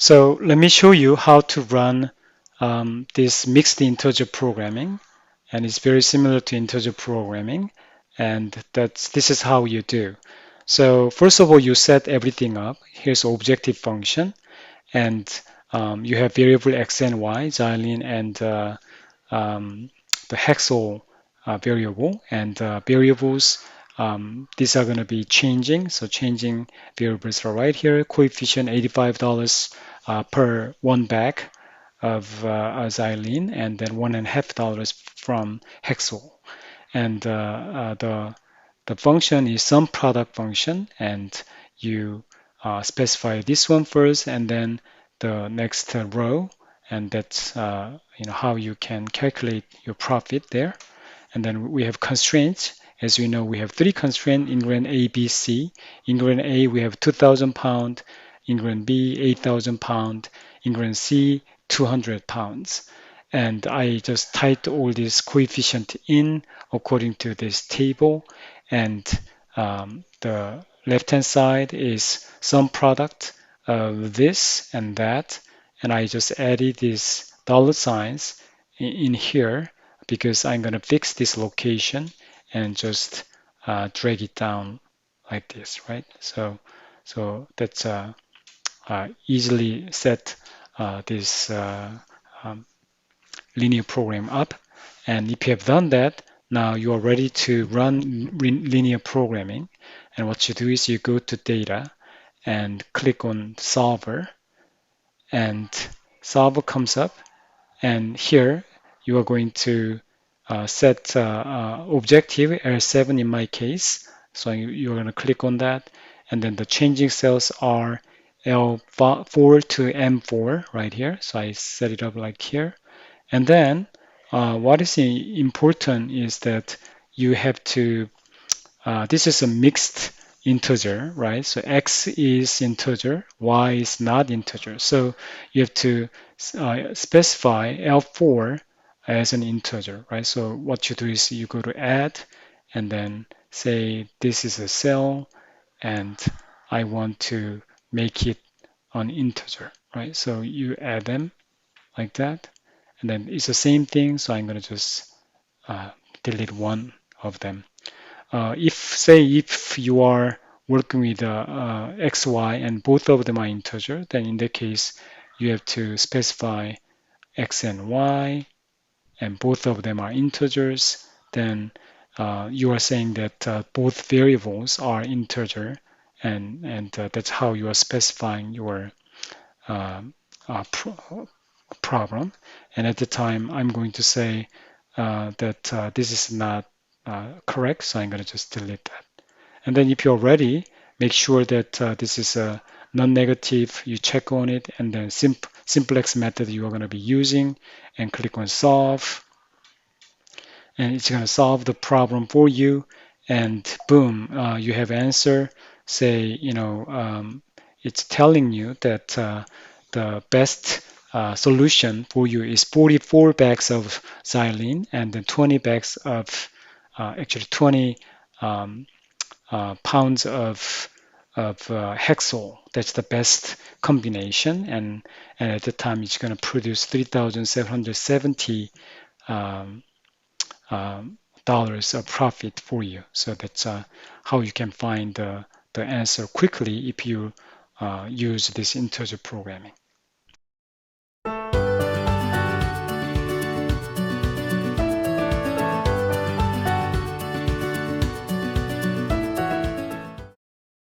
So let me show you how to run this mixed integer programming, and it's very similar to integer programming, and this is how you do. So first of all, you set everything up. Here's objective function, and you have variable x and y, Xylene, and the hexol variable, and variables. These are going to be changing. So changing variables are right here. Coefficient $85 per one bag of xylene, and then $1.50 from hexol. And the function is sum product function, and you specify this one first, and then the next row, and that's how you can calculate your profit there. And then we have constraints. As we know, we have three constraints: ingredient A, B, C. Ingredient A, we have 2,000 pound. Ingredient B, 8,000 pound. Ingredient C, 200 pounds. And I just typed all these coefficient in according to this table. And the left-hand side is sum product of this and that. And I just added these dollar signs in here because I'm going to fix this location and just drag it down like this, right? So that's easily set this um, linear program up. And if you have done that, now you are ready to run linear programming. And what you do is you go to data and click on solver, and solver comes up, and here you are going to set objective L7 in my case. So you're going to click on that, and then the changing cells are L4 to M4 right here. So I set it up like here. And then what is important is that you have to, this is a mixed integer, right? So x is integer, y is not integer. So you have to specify L4 as an integer, right? So what you do is you go to add and then say this is a cell and I want to make it an integer, right? So you add them like that. And then it's the same thing, so I'm going to just delete one of them. If you are working with x, y, and both of them are integer, then in that case, you have to specify x and y, and both of them are integers. Then you are saying that both variables are integer, and that's how you are specifying your uh, problem. And at the time, I'm going to say that this is not correct, so I'm going to just delete that. And then if you're ready, make sure that this is a non-negative, you check on it, and then simplex method you are going to be using, and click on solve, and it's going to solve the problem for you, and boom, you have answer. Say, it's telling you that the best solution for you is 44 bags of xylene and then 20 bags of, actually 20 um, pounds of hexol. That's the best combination, and at the time it's going to produce 3,770 um, dollars of profit for you. So that's how you can find the answer quickly if you use this integer programming.